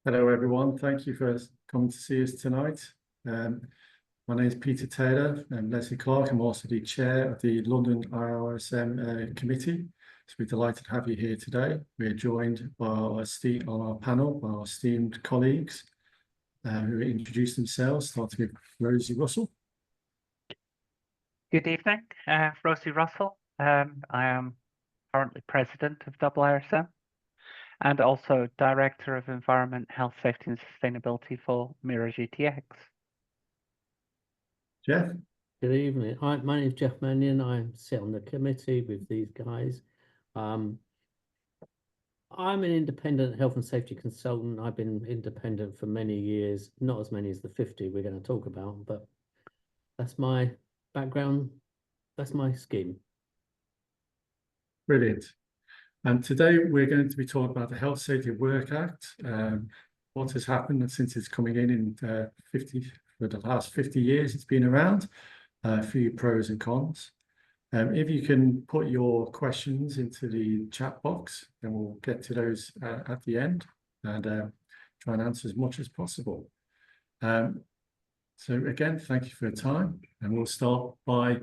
Hello, everyone. Thank you for coming to see us tonight. My name is Peter Taylor. I'm Leslie Clark. I'm also the chair of the London IIRSM committee. So we're delighted to have you here today. We're joined by on our panel by our esteemed colleagues who will introduce themselves, starting with Rosie Russell. Good evening, Rosie Russell. I am currently president of IIRSM and also Director of Environment, Health, Safety and Sustainability for Mira GTX. Jeff? Good evening. Hi, my name is Jeff Mannion. I sit on the committee with these guys. I'm an independent health and safety consultant. I've been independent for many years, not as many as the 50 we're going to talk about, but that's my background. That's my scheme. Brilliant. And today we're going to be talking about the Health Safety at Work Act, what has happened since it's coming in for the last 50 years it's been around, a few pros and cons. If you can put your questions into the chat box, then we'll get to those at the end and try and answer as much as possible. So again, thank you for your time, and we'll start by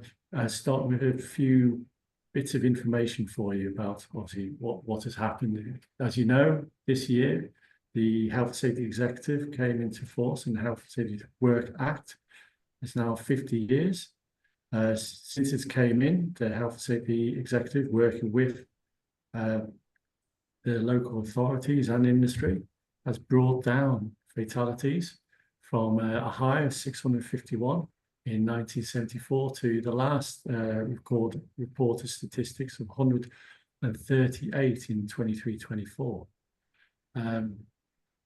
starting with a few bits of information for you about obviously what has happened. As you know, this year, the Health Safety Executive came into force, and the Health Safety Work Act is now 50 years. Since it came in, the Health Safety Executive, working with the local authorities and industry, has brought down fatalities from a high of 651 in 1974 to the last reported statistics of 138 in 23-24.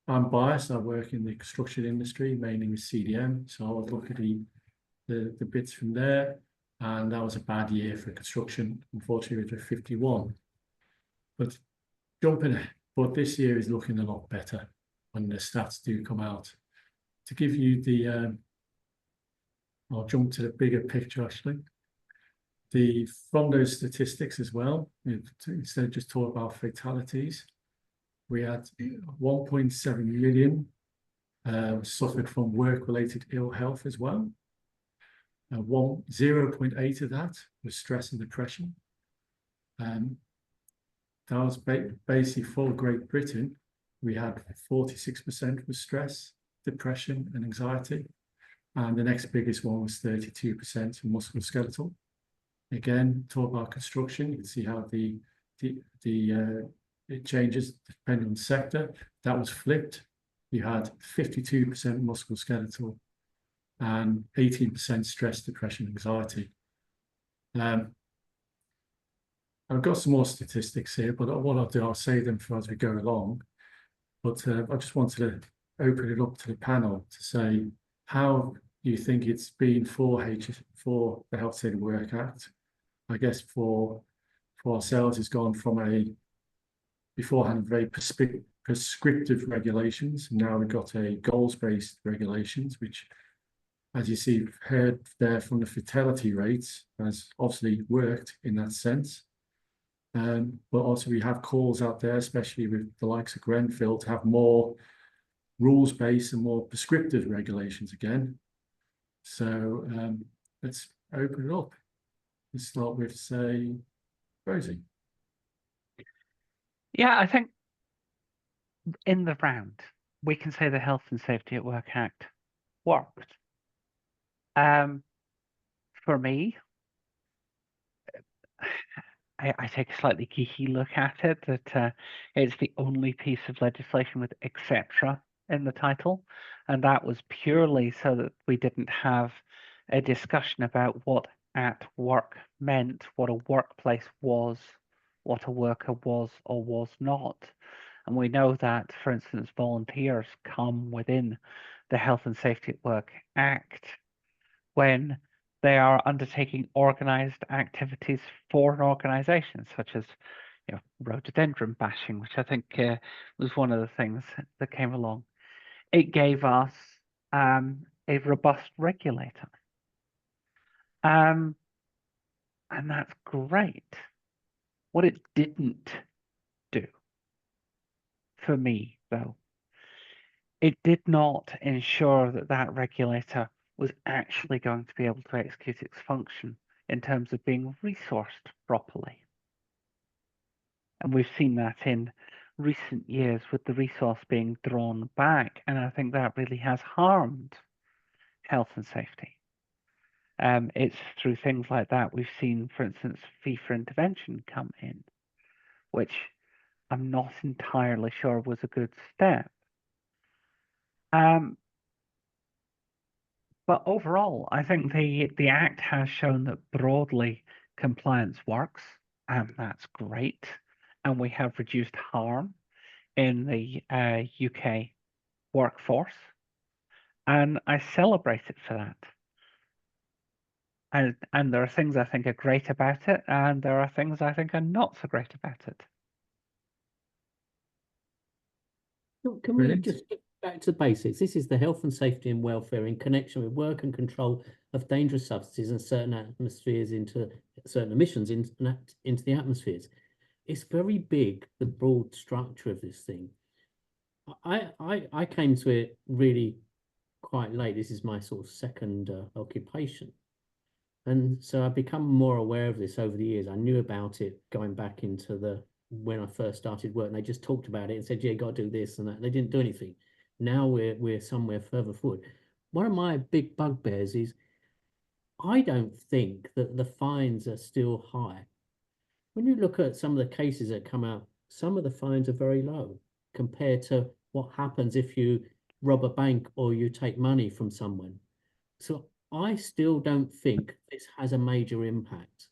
I'm biased. I work in the construction industry, mainly with CDM, so I would look at the bits from there, and that was a bad year for construction, unfortunately, with 51. But this year is looking a lot better when the stats do come out. To give you I'll jump to the bigger picture actually. From those statistics as well, instead of just talking about fatalities, we had 1.7 million suffered from work-related ill health as well. 0.8 of that was stress and depression. That was basically for Great Britain. We had 46% was stress, depression, and anxiety. And the next biggest one was 32% musculoskeletal. Again, talk about construction, you can see how it changes depending on sector. That was flipped. You had 52% musculoskeletal and 18% stress, depression, anxiety. I've got some more statistics here, but what I'll do, I'll save them for as we go along. But I just wanted to open it up to the panel to say how you think it's been for the Health Safety Work Act. I guess for ourselves, it's gone from beforehand very prescriptive regulations. Now we've got a goals-based regulations, which, as you see, heard there from the fatality rates, has obviously worked in that sense. But also we have calls out there, especially with the likes of Grenfell, to have more rules-based and more prescriptive regulations again. So let's open it up. Let's start with, say, Rosie. Yeah, I think in the round, we can say the Health and Safety at Work Act worked. For me, I take a slightly geeky look at it, that it's the only piece of legislation with etc. in the title, and that was purely so that we didn't have a discussion about what at work meant, what a workplace was, what a worker was or was not. And we know that, for instance, volunteers come within the Health and Safety at Work Act when they are undertaking organized activities for an organization, such as rhododendron bashing, which I think was one of the things that came along. It gave us a robust regulator. And that's great. What it didn't do for me, though, it did not ensure that that regulator was actually going to be able to execute its function in terms of being resourced properly. And we've seen that in recent years with the resource being drawn back, and I think that really has harmed health and safety. It's through things like that we've seen, for instance, fee for intervention come in, which I'm not entirely sure was a good step. But overall, I think the Act has shown that broadly compliance works, and that's great. And we have reduced harm in the UK workforce, and I celebrate it for that. And there are things I think are great about it, and there are things I think are not so great about it. Can we Brilliant. just get back to the basics? This is the health and safety and welfare in connection with work and control of dangerous substances and certain atmospheres into certain emissions into the atmospheres. It's very big, the broad structure of this thing. I came to it really quite late. This is my sort of second occupation. And so I've become more aware of this over the years. I knew about it going back into when I first started work, and they just talked about it and said, yeah, you got to do this and that. They didn't do anything. Now we're somewhere further forward. One of my big bugbears is I don't think that the fines are still high. When you look at some of the cases that come out, some of the fines are very low compared to what happens if you rob a bank or you take money from someone. So I still don't think this has a major impact.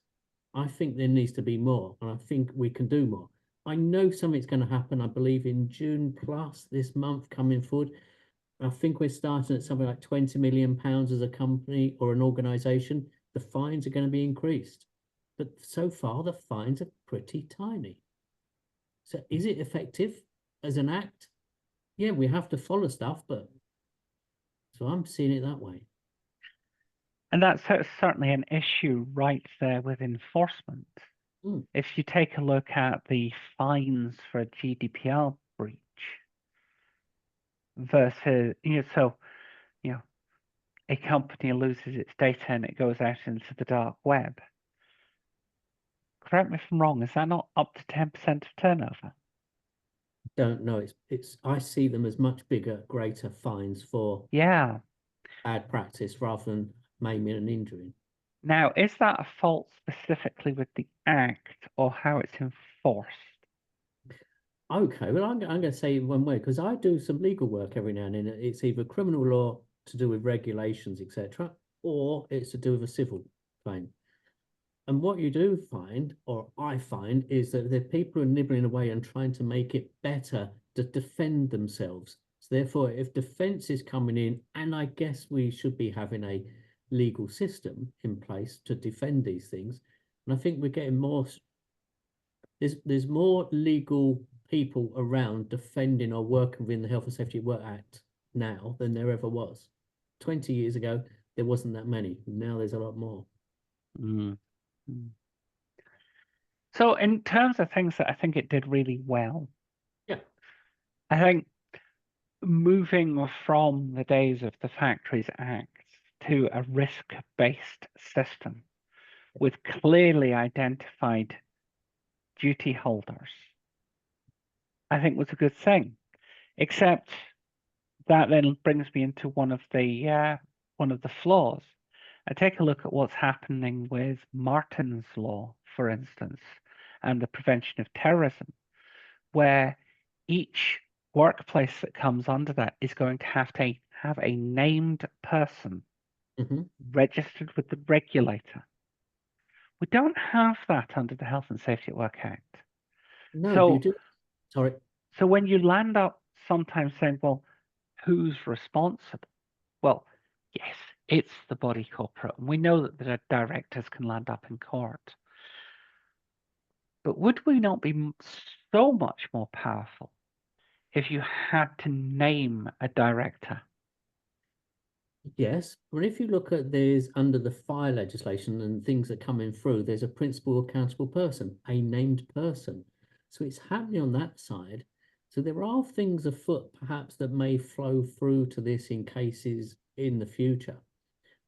I think there needs to be more, and I think we can do more. I know something's going to happen, I believe, in June plus this month coming forward. I think we're starting at something like £20 million as a company or an organisation. The fines are going to be increased. But so far, the fines are pretty tiny. So is it effective as an act? Yeah, we have to follow stuff, but so I'm seeing it that way. And that's certainly an issue right there with enforcement. If you take a look at the fines for a GDPR breach versus, a company loses its data and it goes out into the dark web. Correct me if I'm wrong, is that not up to 10% of turnover? Don't know. I see them as much bigger, greater fines for bad practice rather than maiming and injuring. Now, is that a fault specifically with the Act or how it's enforced? Okay, well, I'm going to say one way, because I do some legal work every now and then. It's either criminal law to do with regulations, etc., or it's to do with a civil claim. And what you do find, or I find, is that the people are nibbling away and trying to make it better to defend themselves. So therefore, if defense is coming in, and I guess we should be having a legal system in place to defend these things, and I think we're getting more. There's more legal people around defending or working within the Health and Safety at Work Act now than there ever was. 20 years ago, there wasn't that many. Now there's a lot more. So in terms of things that I think it did really well, I think moving from the days of the Factories Act to a risk-based system with clearly identified duty holders, I think was a good thing. Except that then brings me into one of the flaws. I take a look at what's happening with Martin's Law, for instance, and the prevention of terrorism, where each workplace that comes under that is going to have a named person registered with the regulator. We don't have that under the Health and Safety at Work Act. No, you do. Sorry. So when you land up sometimes saying, well, who's responsible? Well, yes, it's the body corporate. And we know that the directors can land up in court. But would we not be so much more powerful if you had to name a director? Yes, but if you look at there's under the fire legislation and things that are coming through, there's a principal accountable person, a named person. So it's happening on that side. So there are things afoot, perhaps, that may flow through to this in cases in the future.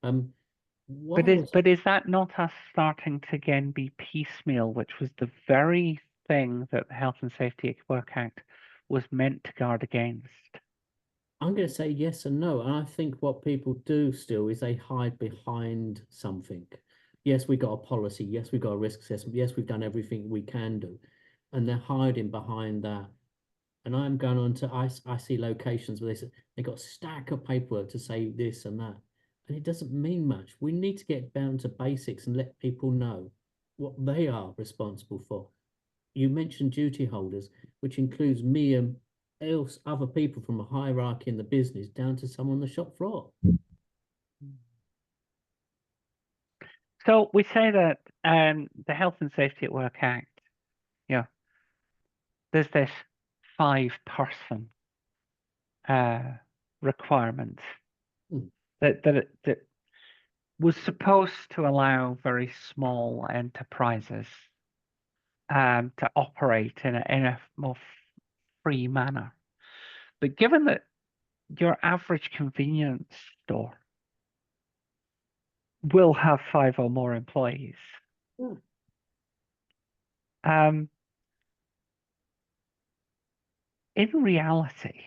But is that not us starting to again be piecemeal, which was the very thing that the Health and Safety at Work Act was meant to guard against? I'm going to say yes and no. And I think what people do still is they hide behind something. Yes, we got a policy. Yes, we got a risk assessment. Yes, we've done everything we can do. And they're hiding behind that. And I'm going on to, I see locations where they got a stack of paperwork to say this and that. And it doesn't mean much. We need to get down to basics and let people know what they are responsible for. You mentioned duty holders, which includes me and other people from a hierarchy in the business down to someone on the shop floor. So we say that the Health and Safety at Work Act, there's this 5-person requirement that was supposed to allow very small enterprises to operate in a more free manner. But given that your average convenience store will have 5 or more employees, in reality,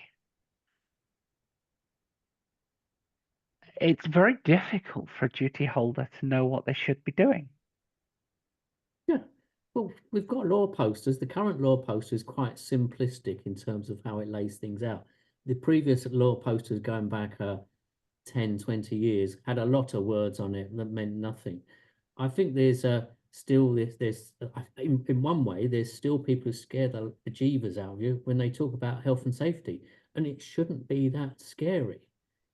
it's very difficult for a duty holder to know what they should be doing. Yeah, well, we've got law posters. The current law poster is quite simplistic in terms of how it lays things out. The previous law posters going back 10, 20 years had a lot of words on it that meant nothing. I think there's still this in one way, there's still people who scare the bejeebers out of you when they talk about health and safety, and it shouldn't be that scary.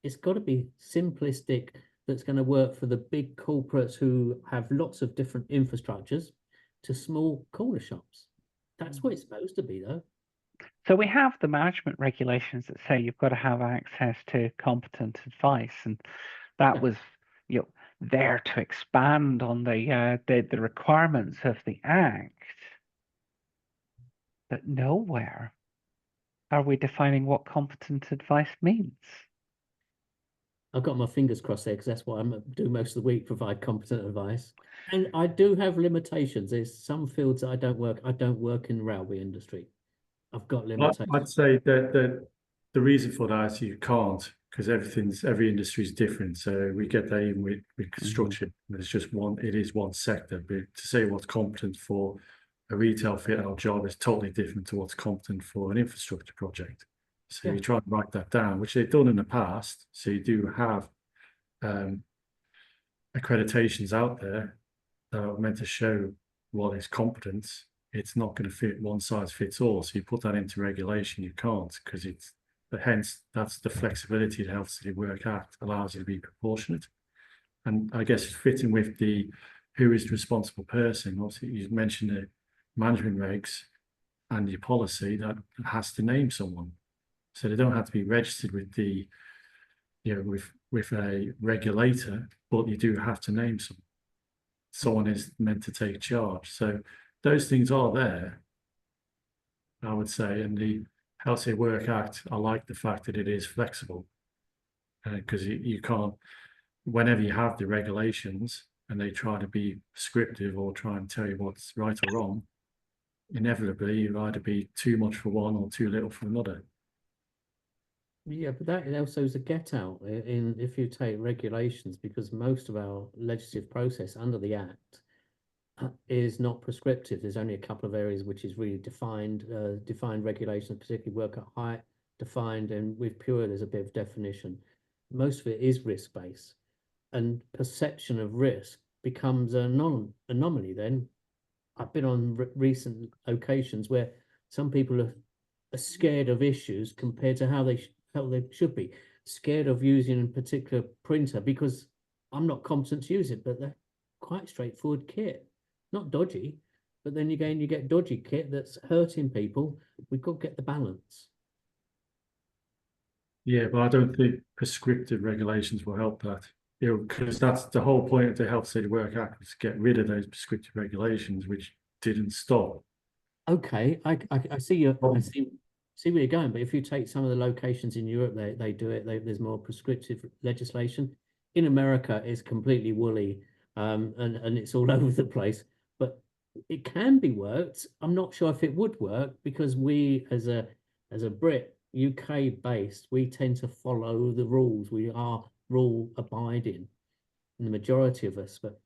It's got to be simplistic, that's going to work for the big corporates who have lots of different infrastructures to small corner shops. That's what it's supposed to be, though. So we have the management regulations that say you've got to have access to competent advice, and that was there to expand on the requirements of the Act. But nowhere are we defining what competent advice means. I've got my fingers crossed there because that's what I do most of the week, provide competent advice. And I do have limitations. There's some fields that I don't work. I don't work in the railway industry. I've got limitations. I'd say that the reason for that is you can't, because every industry is different. So we get that even with construction. It's just it is one sector. But to say what's competent for a retail fit out job is totally different to what's competent for an infrastructure project. So you try and write that down, which they've done in the past. So you do have accreditations out there that are meant to show what is competence. It's not going to fit one size fits all. So you put that into regulation, you can't, because hence that's the flexibility the Health City Work Act allows you to be proportionate. And I guess fitting with who is the responsible person. Obviously, you mentioned the management regs and your policy that has to name someone. So they don't have to be registered with with a regulator, but you do have to name someone. Someone is meant to take charge. So those things are there, I would say. And the Health City Work Act, I like the fact that it is flexible, because you can't, whenever you have the regulations and they try to be prescriptive or try and tell you what's right or wrong, inevitably you either be too much for one or too little for another. Yeah, but that also is a get out in if you take regulations, because most of our legislative process under the Act is not prescriptive. There's only a couple of areas which is really defined regulations, particularly work at height, defined, and with pure there's a bit of definition. Most of it is risk-based, and perception of risk becomes an anomaly then. I've been on recent occasions where some people are scared of issues compared to how they should be. Scared of using a particular printer because I'm not competent to use it, but they're quite straightforward kit. Not dodgy, but then again, you get dodgy kit that's hurting people. We've got to get the balance. Yeah, but I don't think prescriptive regulations will help that. Because that's the whole point of the Health City Work Act, was to get rid of those prescriptive regulations, which didn't stop. Okay, I see you. I see see where you're going. But if you take some of the locations in Europe, they do it. There's more prescriptive legislation. In America, it's completely woolly, and it's all over the place. But it can be worked. I'm not sure if it would work because we, as a Brit, UK based, we tend to follow the rules. We are rule abiding, the majority of us. But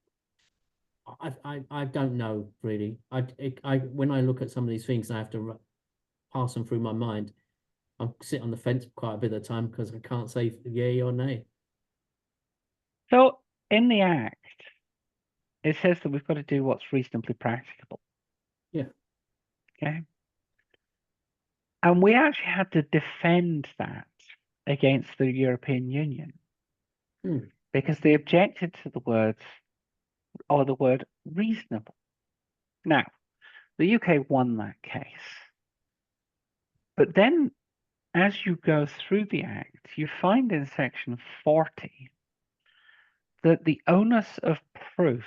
I don't know really. I when I look at some of these things, I have to pass them through my mind. I sit on the fence quite a bit of the time because I can't say yay or nay. So in the Act, it says that we've got to do what's reasonably practicable. Yeah. Okay. And we actually had to defend that against the European Union because they objected to the words or the word reasonable. Now, the UK won that case. But then as you go through the Act, you find in section 40 that the onus of proof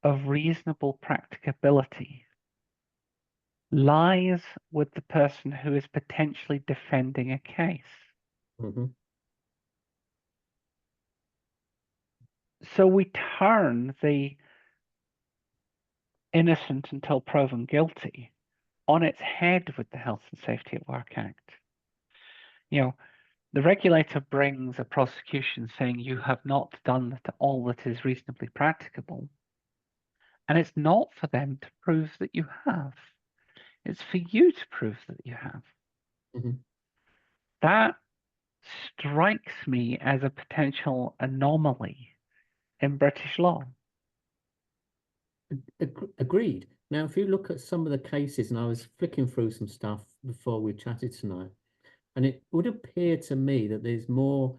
of reasonable practicability lies with the person who is potentially defending a case. So we turn the innocent until proven guilty on its head with the Health and Safety at Work Act. You know, the regulator brings a prosecution saying you have not done all that is reasonably practicable. And it's not for them to prove that you have. It's for you to prove that you have. That strikes me as a potential anomaly in British law. Agreed. Now, if you look at some of the cases, and I was flicking through some stuff before we chatted tonight, and it would appear to me that there's more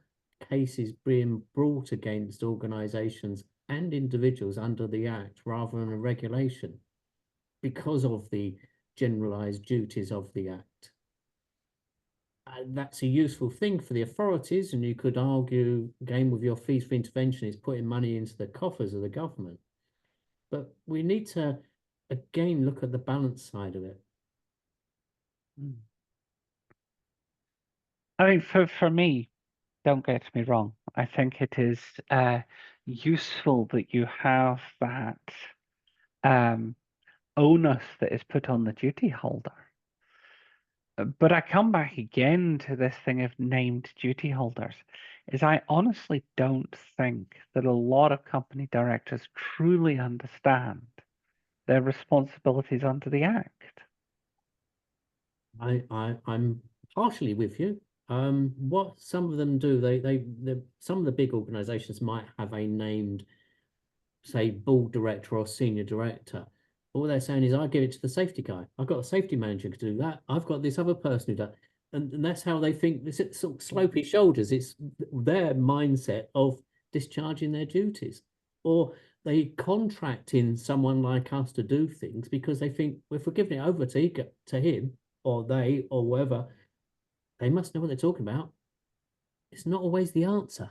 cases being brought against organisations and individuals under the Act rather than a regulation because of the generalised duties of the Act. That's a useful thing for the authorities, and you could argue, again, with your fees for intervention is putting money into the coffers of the government. But we need to, again, look at the balance side of it. I mean, for me, don't get me wrong, I think it is useful that you have that onus that is put on the duty holder. But I come back again to this thing of named duty holders, is I honestly don't think that a lot of company directors truly understand their responsibilities under the Act. I'm partially with you. What some of them do, some of the big organisations might have a named, say, board director or senior director. All they're saying is, I give it to the safety guy. I've got a safety manager to do that. I've got this other person who does, and that's how they think. It's sort of slopey shoulders. It's their mindset of discharging their duties, or they contract in someone like us to do things because they think if we're giving it over to him or they or whoever, they must know what they're talking about. It's not always the answer.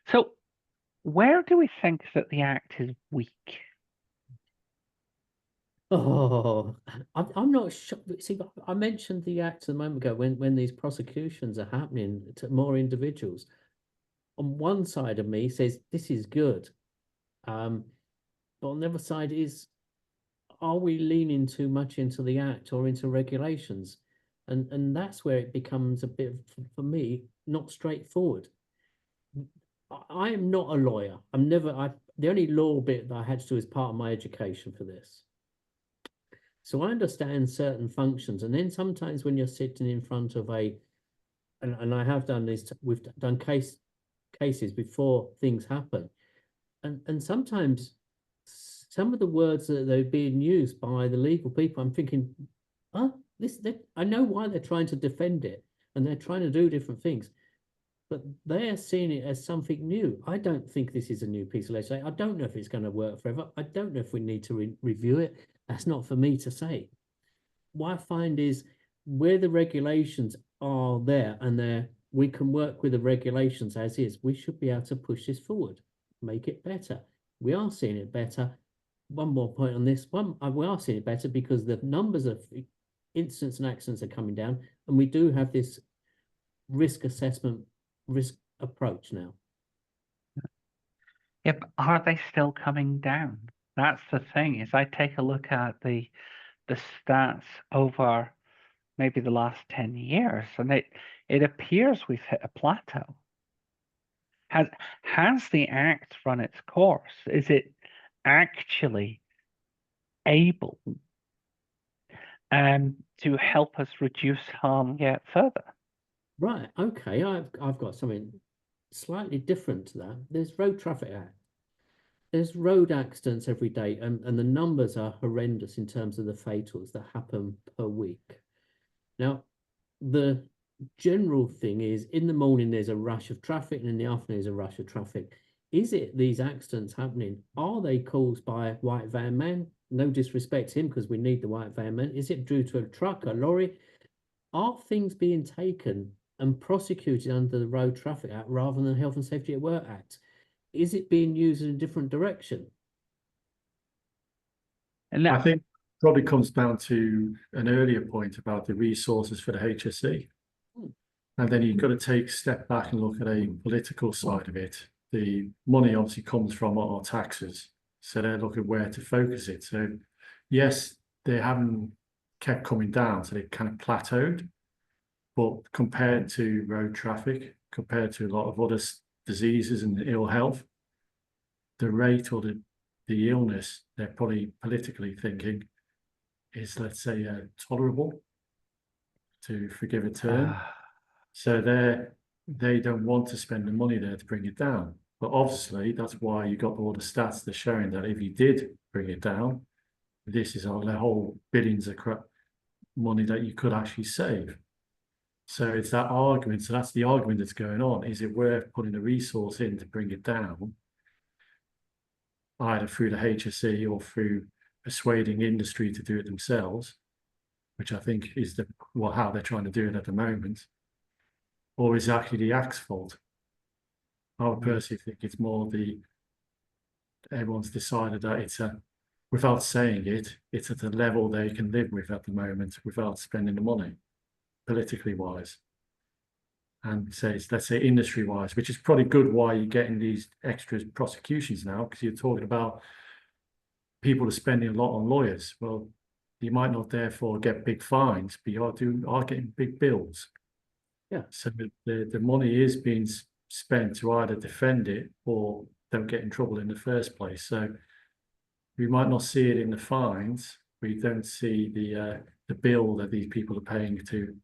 So where do we think that the Act is weak? Oh, I'm not sure. See, I mentioned the Act a moment ago when these prosecutions are happening to more individuals. On one side of me says this is good, but on the other side is, are we leaning too much into the Act or into regulations? And that's where it becomes a bit, for me, not straightforward. I am not a lawyer. The only law bit that I had to do is part of my education for this. So I understand certain functions. And then sometimes when you're sitting in front of and I have done this, we've done cases before things happen. And sometimes some of the words that they're being used by the legal people, I'm thinking, I know why they're trying to defend it and they're trying to do different things, but they're seeing it as something new. I don't think this is a new piece of legislation. I don't know if it's going to work forever. I don't know if we need to review it. That's not for me to say. What I find is where the regulations are there and we can work with the regulations as is, we should be able to push this forward, make it better. We are seeing it better. one more point on this one. We are seeing it better because the numbers of incidents and accidents are coming down, and we do have this risk assessment, risk approach now. Yeah, but are they still coming down? That's the thing, is I take a look at the stats over maybe the last 10 years, and it appears we've hit a plateau. Has the Act run its course? Is it actually able to help us reduce harm yet further? Right. Okay. I've got something slightly different to that. There's Road Traffic Act. There's road accidents every day, and the numbers are horrendous in terms of the fatals that happen per week. Now, the general thing is in the morning there's a rush of traffic, and in the afternoon there's a rush of traffic. Is it these accidents happening? Are they caused by a white van man? No disrespect to him, because we need the white van man. Is it due to a truck, a lorry? Are things being taken and prosecuted under the Road Traffic Act rather than the Health and Safety at Work Act? Is it being used in a different direction? And I think probably comes down to an earlier point about the resources for the HSE. Hmm. And then you've got to take a step back and look at a political side of it. The money obviously comes from our taxes. So they're looking where to focus it. So yes, they haven't kept coming down, so they've kind of plateaued. But compared to road traffic, compared to a lot of other diseases and ill health, the rate or the illness, they're probably politically thinking is, let's say, tolerable, to forgive a term. So they don't want to spend the money there to bring it down. But obviously, that's why you got all the stats that are showing that if you did bring it down, this is all the whole billions of money that you could actually save. So it's that argument. So that's the argument that's going on. Is it worth putting the resource in to bring it down, either through the HSE or through persuading industry to do it themselves, which I think is how they're trying to do it at the moment, or is it actually the Act's fault? I would personally think it's more everyone's decided that without saying it, it's at a level they can live with at the moment without spending the money, politically wise. And let's say industry wise, which is probably good why you're getting these extra prosecutions now, because you're talking about people are spending a lot on lawyers. Well, you might not therefore get big fines, but you are getting big bills. Yeah. So the money is being spent to either defend it or don't get in trouble in the first place. So we might not see it in the fines. We don't see the bill that these people are paying to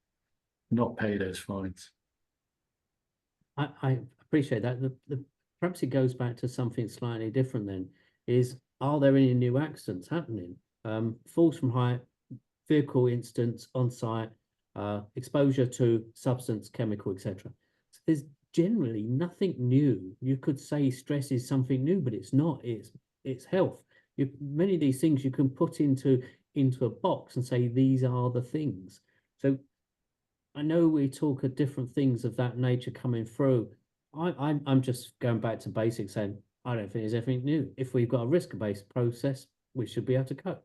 not pay those fines. I appreciate that. Perhaps it goes back to something slightly different then, is are there any new accidents happening? Falls from height, vehicle incidents on site, exposure to substance, chemical, etc. So there's generally nothing new. You could say stress is something new, but it's not. It's health. Many of these things you can put into a box and say these are the things. So I know we talk of different things of that nature coming through. I'm just going back to basics, saying I don't think there's anything new. If we've got a risk-based process, we should be able to cope.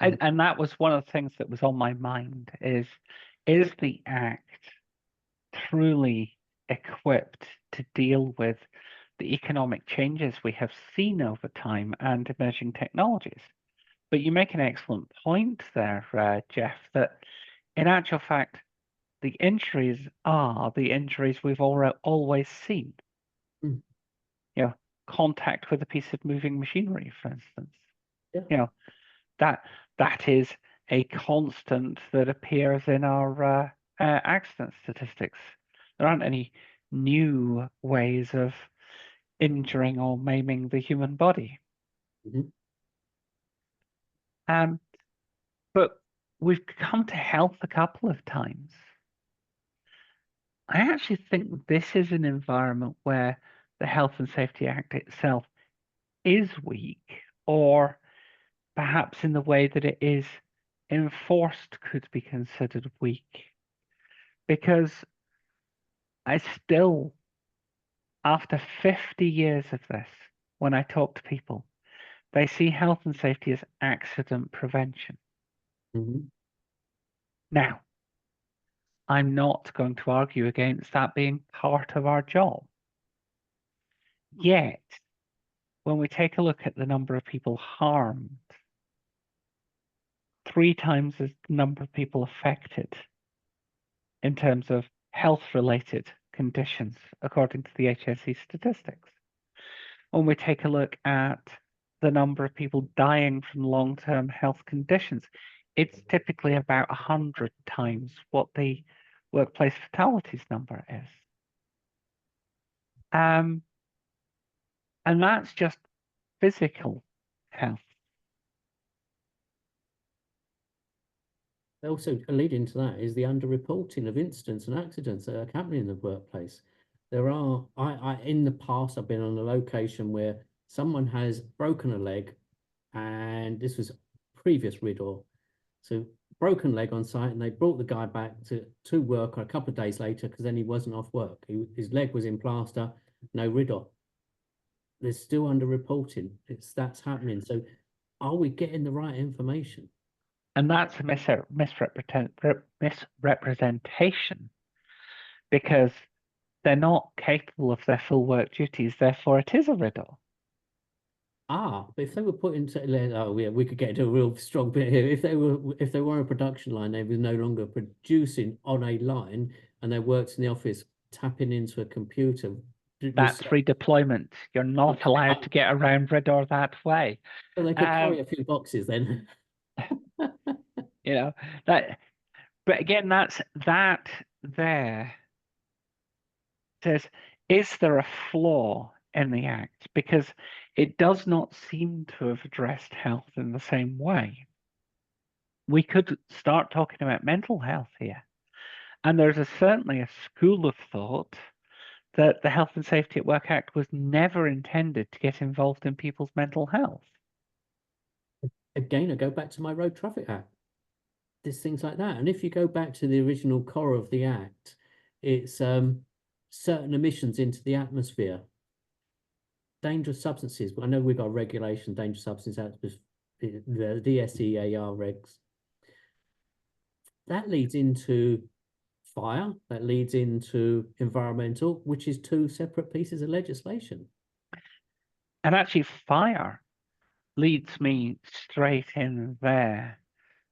And that was one of the things that was on my mind is the Act truly equipped to deal with the economic changes we have seen over time and emerging technologies? But you make an excellent point there, Jeff, that in actual fact, the injuries are the injuries we've always seen. Mm. You know, contact with a piece of moving machinery, for instance. Yeah. You know, that is a constant that appears in our accident statistics. There aren't any new ways of injuring or maiming the human body. Mhm. But we've come to health a couple of times. I actually think this is an environment where the Health and Safety Act itself is weak, or perhaps in the way that it is enforced could be considered weak. Because I still, after 50 years of this, when I talk to people, They see health and safety as accident prevention. Mhm. Now, I'm not going to argue against that being part of our job. Yet, when we take a look at the number of people harmed, 3 times as the number of people affected in terms of health-related conditions, according to the HSE statistics. When we take a look at the number of people dying from long-term health conditions, it's typically about 100 times what the workplace fatalities number is. And that's just physical health. Also, leading to that is the underreporting of incidents and accidents that are happening in the workplace. There are, in the past, I've been on a location where someone has broken a leg, and this was previous RIDDOR. So broken leg on site, and they brought the guy back to work a couple of days later because then he wasn't off work. His leg was in plaster, no RIDDOR. There's still underreporting. That's happening. So are we getting the right information? And that's a misrepresentation, because they're not capable of their full work duties, therefore it is a riddle. But if they were put into, oh yeah, we could get into a real strong bit here. If they were a production line, they were no longer producing on a line, and they worked in the office tapping into a computer. That's redeployment. You're not allowed to get around riddle that way. So they could carry a few boxes then. You know, that, but again, that there says, is there a flaw in the Act? Because it does not seem to have addressed health in the same way. We could start talking about mental health here. And there's certainly a school of thought that the Health and Safety at Work Act was never intended to get involved in people's mental health. Again, I go back to my Road Traffic Act. There's things like that. And if you go back to the original core of the Act, it's certain emissions into the atmosphere. Dangerous substances. I know we've got regulation, dangerous substance act, the DSEAR regs. That leads into fire, that leads into environmental, which is 2 separate pieces of legislation. And actually, fire leads me straight in there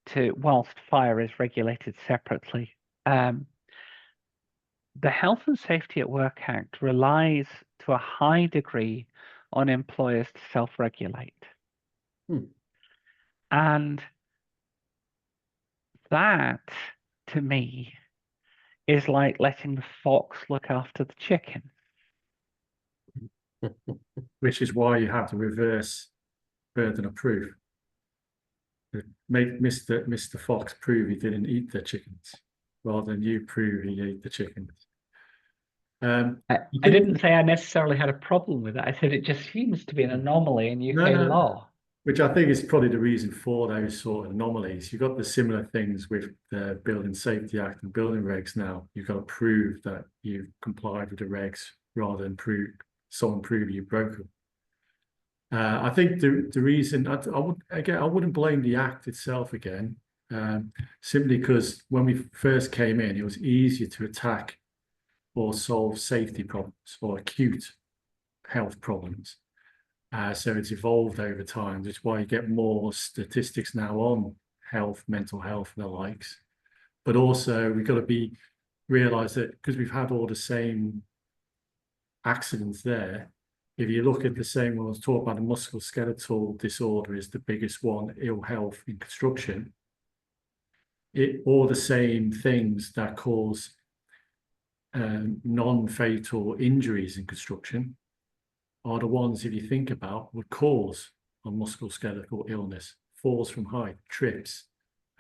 to, whilst fire is regulated separately, the Health and Safety at Work Act relies to a high degree on employers to self-regulate. And that, to me, is like letting the fox look after the chicken. Which is why you have to reverse burden of proof. Make Mr. Fox prove he didn't eat the chickens, rather than you prove he ate the chickens. I didn't say I necessarily had a problem with it. I said it just seems to be an anomaly in UK law. Which I think is probably the reason for those sort of anomalies. You've got the similar things with the Building Safety Act and building regs now. You've got to prove that you've complied with the regs rather than someone prove you broke them. I think the reason I wouldn't blame the Act itself again, simply because when we first came in, it was easier to attack or solve safety problems or acute health problems. So it's evolved over time. That's why you get more statistics now on health, mental health, and the likes. But also we've got to realize that because we've had all the same accidents there, if you look at the same, when I was talking about the musculoskeletal disorder is the biggest one, ill health in construction, all the same things that cause non-fatal injuries in construction are the ones, if you think about, would cause a musculoskeletal illness, falls from height, trips,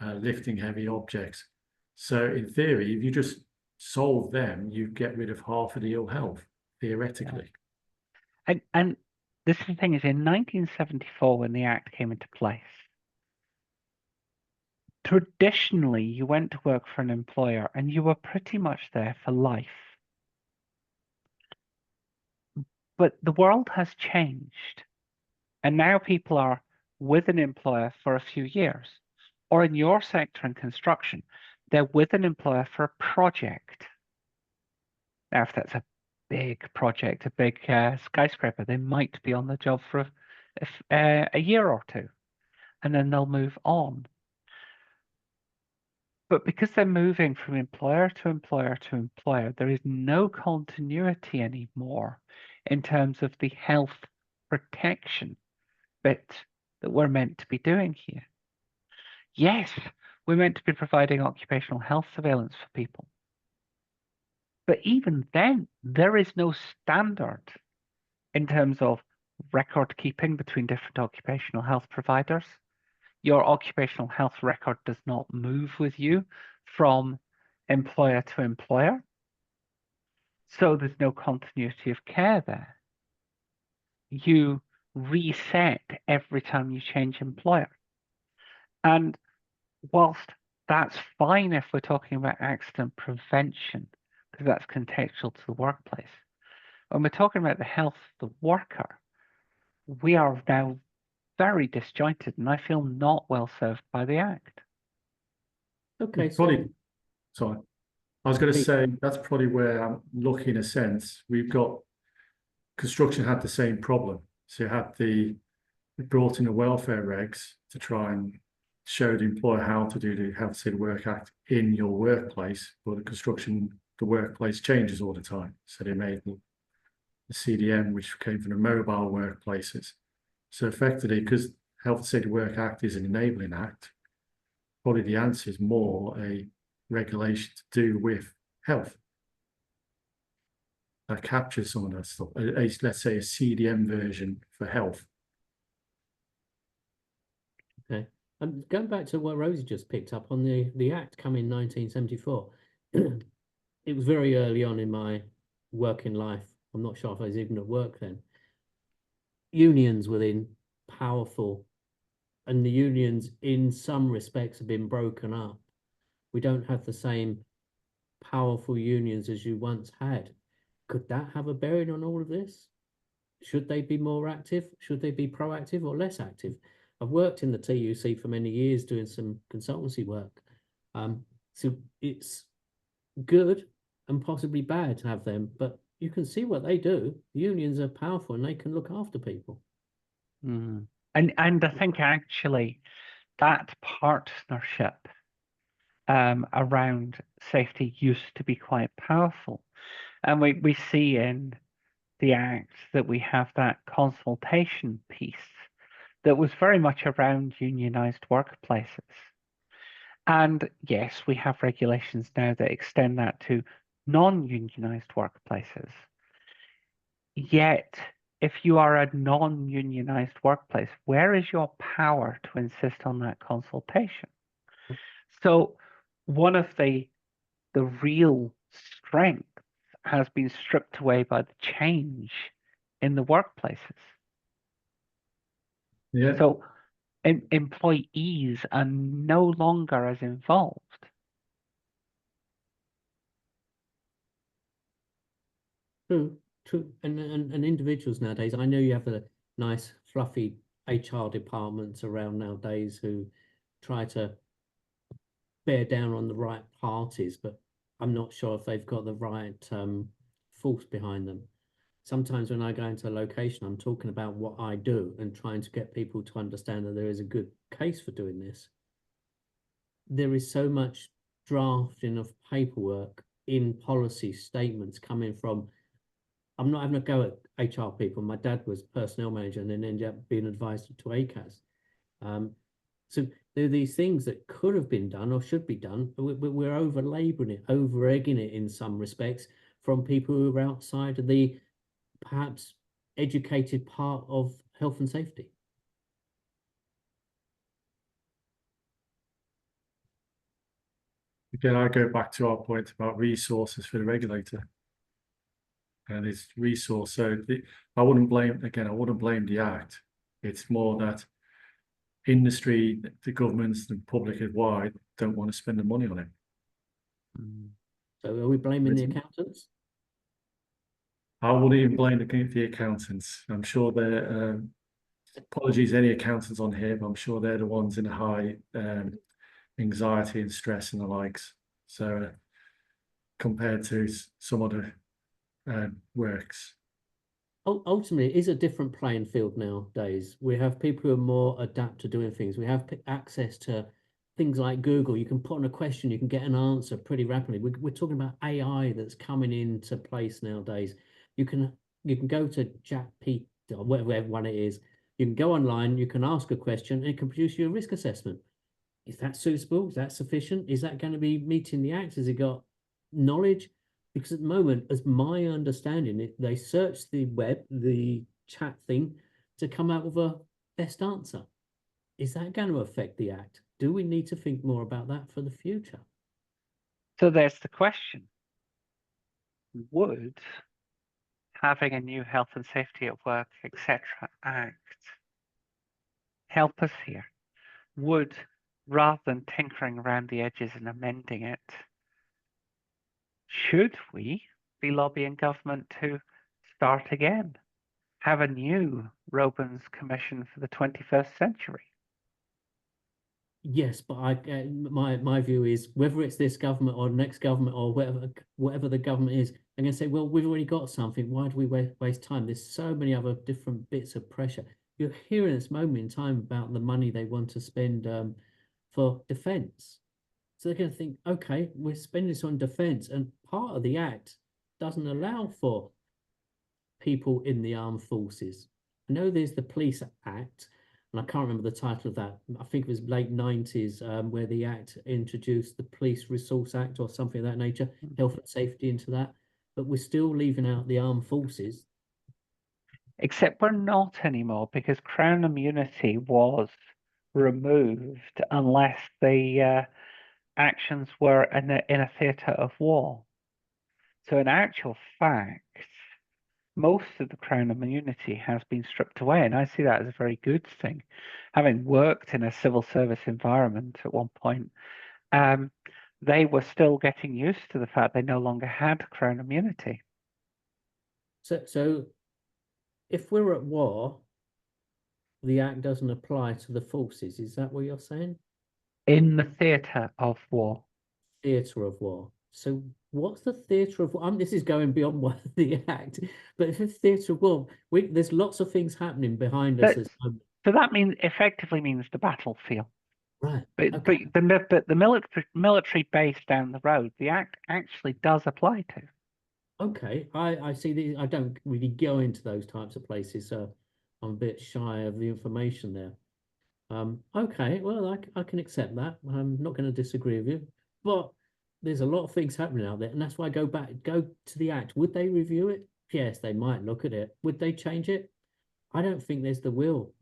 lifting heavy objects. So in theory, if you just solve them, you get rid of half of the ill health, theoretically. And this is the thing is, in 1974, when the Act came into place, traditionally you went to work for an employer and you were pretty much there for life. But the world has changed. And now people are with an employer for a few years, or in your sector in construction, they're with an employer for a project. Now, if that's a big project, a big skyscraper, they might be on the job for a year or two, and then they'll move on. But because they're moving from employer to employer to employer, there is no continuity anymore in terms of the health protection bit that we're meant to be doing here. Yes, we're meant to be providing occupational health surveillance for people. But even then, there is no standard in terms of record keeping between different occupational health providers. Your occupational health record does not move with you from employer to employer. So there's no continuity of care there. You reset every time you change employer. And whilst that's fine if we're talking about accident prevention, because that's contextual to the workplace, when we're talking about the health of the worker, we are now very disjointed, and I feel not well served by the Act. Okay, Probably, sorry. I was going to Pete. say that's probably where I'm looking in a sense. We've got construction had the same problem. So you had we brought in the welfare regs to try and show the employer how to do the Health Safety Work Act in your workplace, but the workplace changes all the time. So they made the CDM, which came from the mobile workplaces. So effectively, because Health and Safety Work Act is an enabling act, probably the answer is more a regulation to do with health. That captures some of that stuff. Let's say a CDM version for health. Okay. Going back to what Rosie just picked up on the Act coming in 1974, it was very early on in my working life. I'm not sure if I was even at work then. Unions were in powerful, and the unions in some respects have been broken up. We don't have the same powerful unions as you once had. Could that have a bearing on all of this? Should they be more active? Should they be proactive or less active? I've worked in the TUC for many years doing some consultancy work. So it's good and possibly bad to have them, but you can see what they do. The unions are powerful and they can look after people. And I think actually that partnership around safety used to be quite powerful. And we see in the Act that we have that consultation piece that was very much around unionized workplaces. And yes, we have regulations now that extend that to non-unionized workplaces. Yet, if you are a non-unionized workplace, where is your power to insist on that consultation? So one of the real strengths has been stripped away by the change in the workplaces. Yeah. So employees are no longer as involved. True. And individuals nowadays, I know you have a nice fluffy HR departments around nowadays who try to bear down on the right parties, but I'm not sure if they've got the right force behind them. Sometimes when I go into a location, I'm talking about what I do and trying to get people to understand that there is a good case for doing this. There is so much drafting of paperwork in policy statements coming from, I'm not having a go at HR people. My dad was personnel manager and then ended up being advisor to ACAS. So there are these things that could have been done or should be done, but we're over-laboring it, over-egging it in some respects from people who are outside of the perhaps educated part of health and safety. Again, I go back to our point about resources for the regulator. And it's resource. So I wouldn't blame the Act. It's more that industry, the governments, the public at wide don't want to spend the money on it. So are we blaming the accountants? I wouldn't even blame the accountants. I'm sure they're apologies, any accountants on here, but I'm sure they're the ones in a high anxiety and stress and the likes. So compared to some other works. Ultimately, it is a different playing field nowadays. We have people who are more adept to doing things. We have access to things like Google. You can put on a question, you can get an answer pretty rapidly. We're talking about AI that's coming into place nowadays. You can go to ChatGPT or whatever one it is. You can go online, you can ask a question, and it can produce you a risk assessment. Is that suitable? Is that sufficient? Is that going to be meeting the act? Has it got knowledge? Because at the moment, as my understanding, they search the web, the chat thing, to come out with a best answer. Is that going to affect the act? Do we need to think more about that for the future? So there's the question. Would having a new health and safety at work, etc. act help us here? Would, rather than tinkering around the edges and amending it, should we be lobbying government to start again? Have a new Robins Commission for the 21st century? Yes, but my view is whether it's this government or next government or whatever the government is, they're going to say, well, we've already got something. Why do we waste time? There's so many other different bits of pressure. You're hearing at this moment in time about the money they want to spend for defence. So they're going to think, okay, we're spending this on defence, and part of the act doesn't allow for people in the armed forces. I know there's the Police Act, and I can't remember the title of that. I think it was late 90s where the act introduced the Police Resource Act or something of that nature, health and safety into that. But we're still leaving out the armed forces. Except we're not anymore, because Crown immunity was removed unless the actions were in a theatre of war. So in actual fact, most of the Crown immunity has been stripped away, and I see that as a very good thing. Having worked in a civil service environment at one point, they were still getting used to the fact they no longer had Crown immunity. So if we're at war, the act doesn't apply to the forces. Is that what you're saying? In the theatre of war. Theatre of war. So what's the theatre of war? This is going beyond what the act, but if it's theatre of war, there's lots of things happening behind us. So that effectively means the battlefield. Right. But, okay. but the military base down the road, the act actually does apply to. Okay, I see. I don't really go into those types of places, so I'm a bit shy of the information there. Okay, well, I can accept that. I'm not going to disagree with you, but there's a lot of things happening out there, and that's why I go to the act. Would they review it? Yes, they might look at it. Would they change it? I don't think there's the will.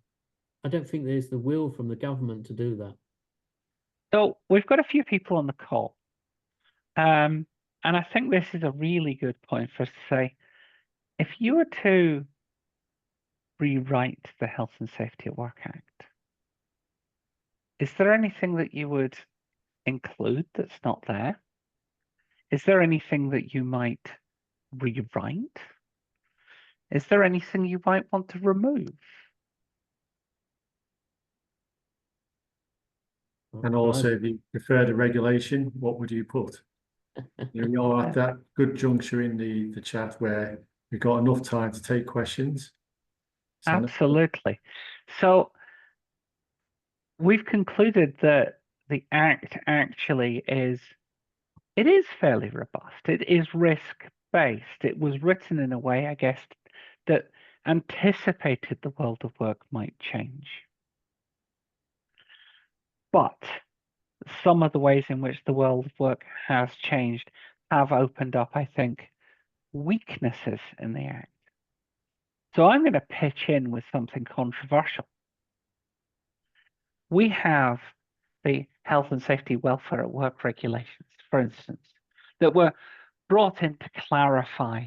I don't think there's the will from the government to do that. So we've got a few people on the call. And I think this is a really good point for us to say, if you were to rewrite the Health and Safety at Work Act, is there anything that you would include that's not there? Is there anything that you might rewrite? Is there anything you might want to remove? And also, if you prefer the regulation, what would you put? You're at that good juncture in the chat where we've got enough time to take questions. Absolutely. So we've concluded that the Act actually is fairly robust. It is risk-based. It was written in a way, I guess, that anticipated the world of work might change. But some of the ways in which the world of work has changed have opened up, I think, weaknesses in the Act. So I'm going to pitch in with something controversial. We have the health and safety welfare at work regulations, for instance, that were brought in to clarify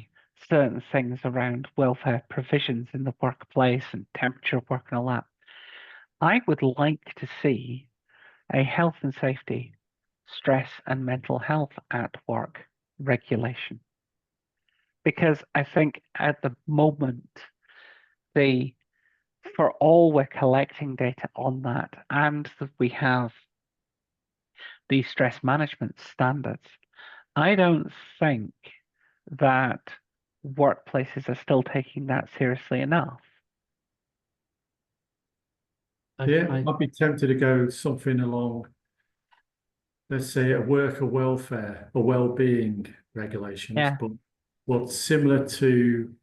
certain things around welfare provisions in the workplace and temperature of work and all that. I would like to see a health and safety, stress and mental health at work regulation. Because I think at the moment, the for all, we're collecting data on that, and that we have these stress management standards. I don't think that workplaces are still taking that seriously enough. Yeah, I'd be tempted to go something along, let's say, a worker welfare or well-being regulations, Yeah. but what's similar to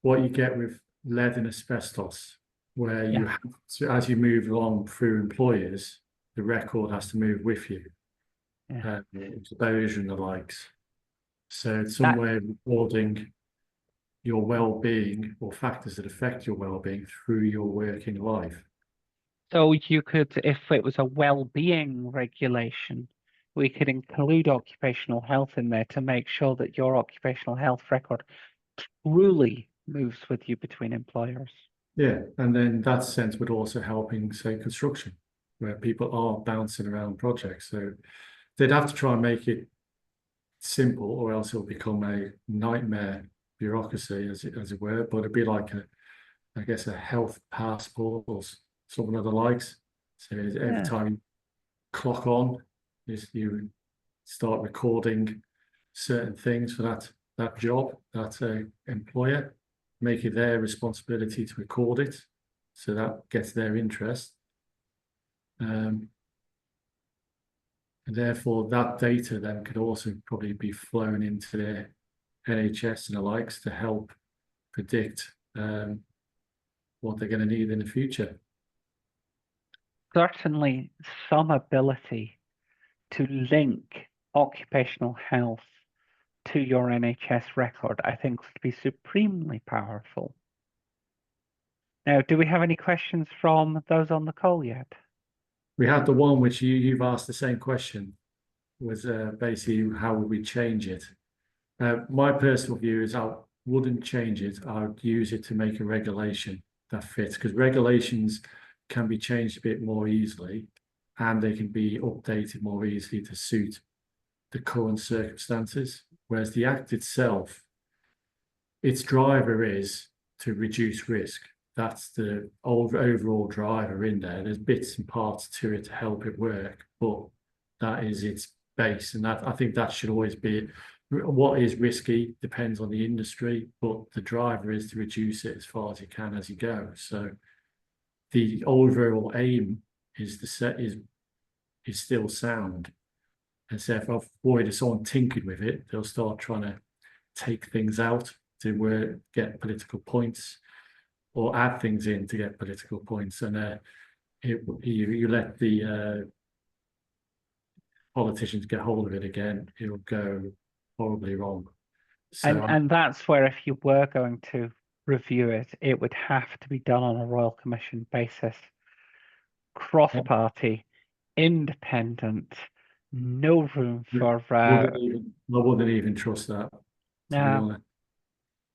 what you get with lead and asbestos, where you Yeah. have to, as you move along through employers, the record has to move with you, Yeah. exposure and the likes. So it's some That, way of recording your well-being or factors that affect your well-being through your working life. so you could, if it was a well-being regulation, we could include occupational health in there to make sure that your occupational health record truly moves with you between employers. Yeah, and then that sense would also help in, say, construction, where people are bouncing around projects. So they'd have to try and make it simple, or else it'll become a nightmare bureaucracy, as it were. But it'd be like I guess, a health passport or something of the likes. So every Yeah. time you clock on, you start recording certain things for that job, that employer, make it their responsibility to record it, so that gets their interest. And therefore, that data then could also probably be flown into their NHS and the likes to help predict what they're going to need in the future. Certainly some ability to link occupational health to your NHS record, I think would be supremely powerful. Now, do we have any questions from those on the call yet? We had the one which you've asked the same question, was basically how would we change it? My personal view is I wouldn't change it. I would use it to make a regulation that fits, because regulations can be changed a bit more easily and they can be updated more easily to suit the current circumstances. Whereas the Act itself, its driver is to reduce risk. That's the overall driver in there. There's bits and parts to it to help it work, but that is its base. And that, I think that should always be, what is risky depends on the industry, but the driver is to reduce it as far as you can as you go. So the overall aim is still sound. And so if I've worried if someone tinkered with it, they'll start trying to take things out to get political points, or add things in to get political points. And you let the politicians get hold of it again, it'll go horribly wrong. So and that's where, if you were going to review it, it would have to be done on a Royal Commission basis, cross-party, independent, no room for I wouldn't even trust that, to be honest.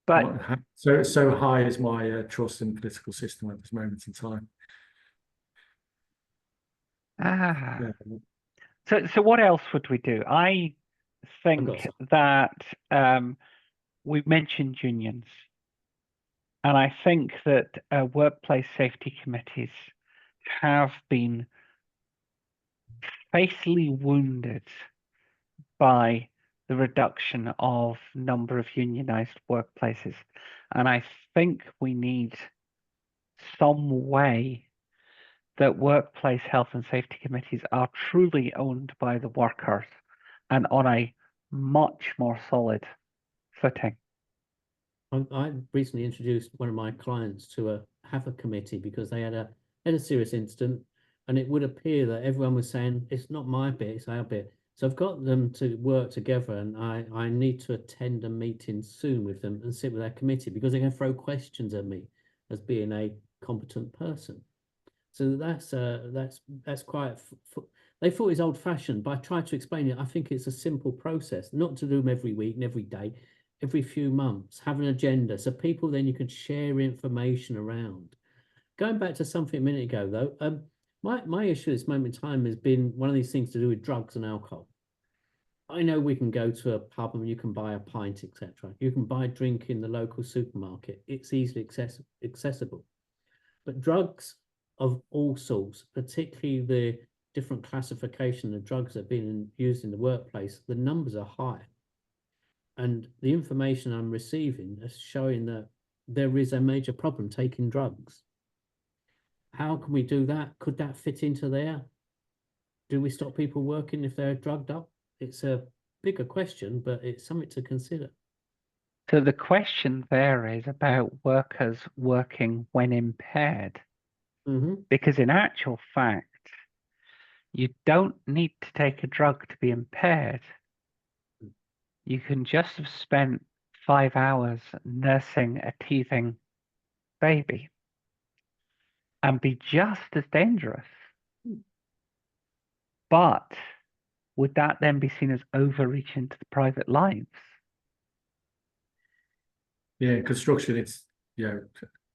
But so high is my trust in the political system at this moment in time. Yeah. So what else would we do? I think that we've mentioned unions, and I think that workplace safety committees have been fatally wounded by the reduction of number of unionized workplaces. And I think we need some way that workplace health and safety committees are truly owned by the workers and on a much more solid footing. I recently introduced one of my clients to have a committee because they had a serious incident, and it would appear that everyone was saying it's not my bit, it's our bit. So I've got them to work together, and I need to attend a meeting soon with them and sit with their committee, because they're going to throw questions at me as being a competent person. So that's quite. They thought it's old-fashioned, but I tried to explain it. I think it's a simple process, not to do them every week and every day, every few months. Have an agenda, so people then you can share information around. Going back to something a minute ago, though, my issue at this moment in time has been one of these things to do with drugs and alcohol. I know we can go to a pub and you can buy a pint, etc. You can buy a drink in the local supermarket. It's easily accessible. But drugs of all sorts, particularly the different classification of drugs that are being used in the workplace, the numbers are high. And the information I'm receiving is showing that there is a major problem taking drugs. How can we do that? Could that fit into there? Do we stop people working if they're drugged up? It's a bigger question, but it's something to consider. So the question there is about workers working when impaired, because in actual fact, you don't need to take a drug to be impaired. You can just have spent 5 hours nursing a teething baby and be just as dangerous. But would that then be seen as overreach into the private lives? Yeah, construction, it's,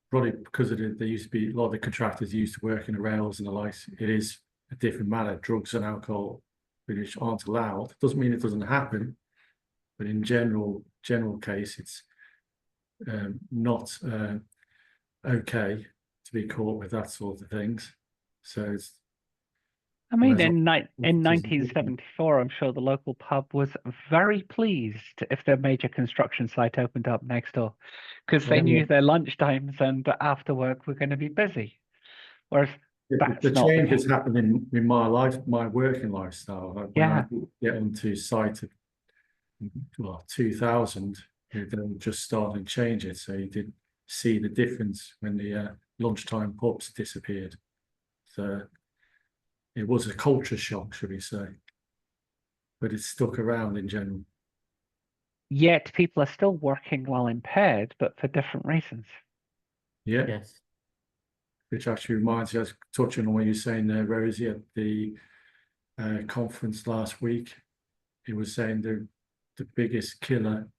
probably because of there used to be a lot of the contractors used to work in the rails and the likes. It is a different matter. Drugs and alcohol, which aren't allowed. Doesn't mean it doesn't happen, but in general case, it's not okay to be caught with that sort of things. So it's, I mean, whereas in officers- 1974, I'm sure the local pub was very pleased if their major construction site opened up next door, because they Yeah. knew their lunchtimes and after work were going to be busy. Whereas that's the not change the has happened in my life, my working lifestyle. Like when I get onto site at 2000, they were just starting to change it. So you did see the difference when the lunchtime pubs disappeared. So it was a culture shock, should we say? But it's stuck around in general. Yet people are still working while impaired, but for different reasons. Yeah. Yes. Which actually reminds me, I was touching on what you were saying there, Rosie, at the conference last week. He was saying the biggest killer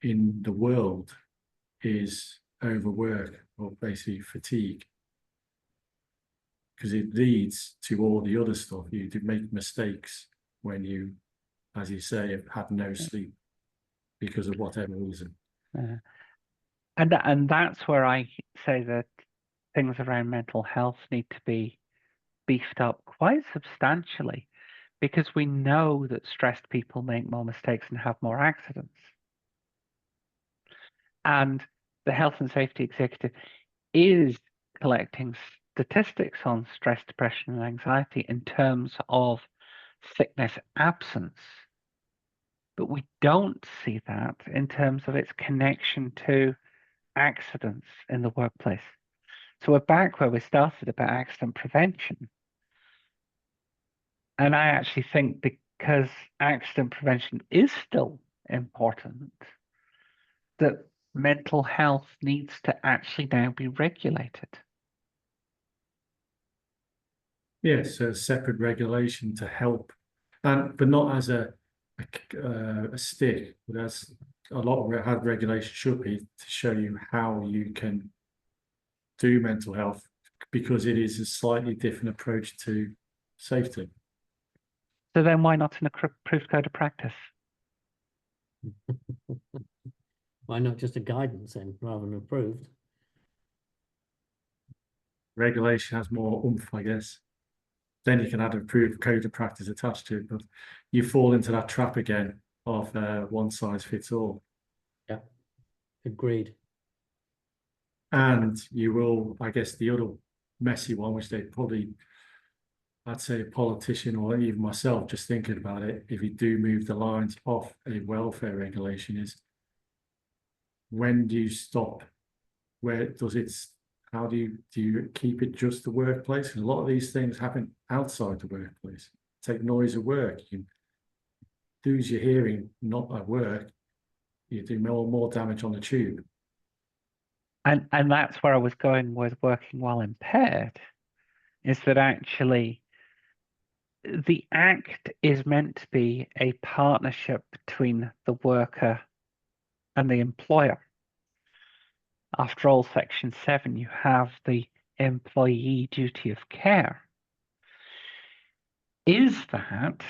in the world is overwork, or basically fatigue, because it leads to all the other stuff. You do make mistakes when you, as you say, have had no sleep because of whatever reason. And that's where I say that things around mental health need to be beefed up quite substantially, because we know that stressed people make more mistakes and have more accidents. And the health and safety executive is collecting statistics on stress, depression, and anxiety in terms of sickness absence. But we don't see that in terms of its connection to accidents in the workplace. So we're back where we started about accident prevention. And I actually think because accident prevention is still important, that mental health needs to actually now be regulated. Yes, a separate regulation to help, but not as a stick, but as a lot of how regulation should be, to show you how you can do mental health, because it is a slightly different approach to safety. So then why not an approved code of practice? Why not just a guidance then, rather than approved? Regulation has more oomph, I guess. Then you can add an approved code of practice attached to it, but you fall into that trap again of one size fits all. Yeah, agreed. And you will, I guess, the other messy one, which they probably, I'd say a politician or even myself just thinking about it, if you do move the lines off a welfare regulation, is when do you stop? Where does it, how do you keep it just the workplace? And a lot of these things happen outside the workplace. Take noise at work. You lose your hearing not at work, you do more damage on the tube. And that's where I was going with working while impaired, is that actually the Act is meant to be a partnership between the worker and the employer. After all, Section 7, you have the employee duty of care. Is that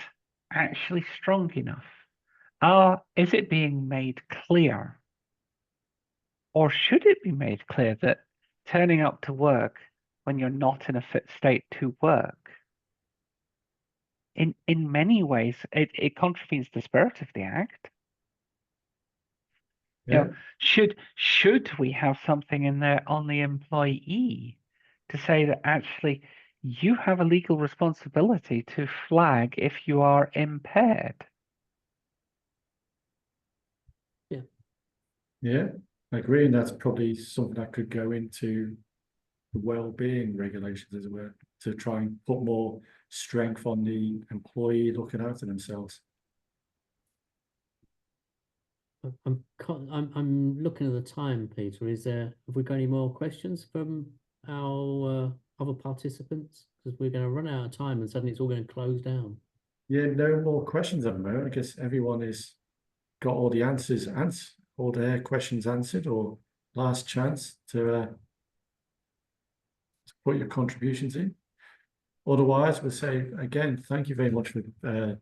actually strong enough? Is it being made clear? Or should it be made clear that turning up to work when you're not in a fit state to work, in many ways, it contravenes the spirit of the Act. You Yeah, know, should we have something in there on the employee to say that actually you have a legal responsibility to flag if you are impaired? yeah, I agree, and that's probably something that could go into the well-being regulations as well, to try and put more strength on the employee looking after themselves. I'm looking at the time, Peter. Have we got any more questions from our other participants? Because we're going to run out of time and suddenly it's all going to close down. Yeah, no more questions at the moment. I guess everyone has got all the answers, all their questions answered, or last chance to put your contributions in. Otherwise, we'll say again, thank you very much for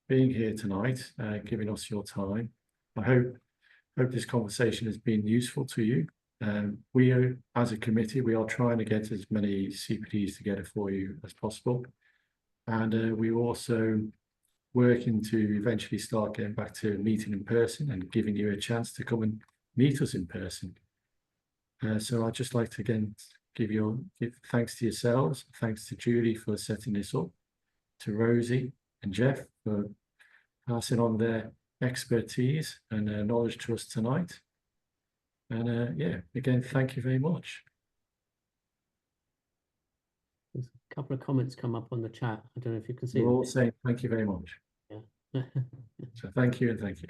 being here tonight, giving us your time. I hope this conversation has been useful to you. We are, as a committee, we are trying to get as many CPDs together for you as possible. And we're also working to eventually start getting back to meeting in person and giving you a chance to come and meet us in person. So I'd just like to again give thanks to yourselves, thanks to Julie for setting this up, to Rosie and Jeff for passing on their expertise and knowledge to us tonight. And yeah, again, thank you very much. There's a couple of comments come up on the chat. I don't know if you can see We're them. all saying thank you very much. Yeah. So thank you and thank you.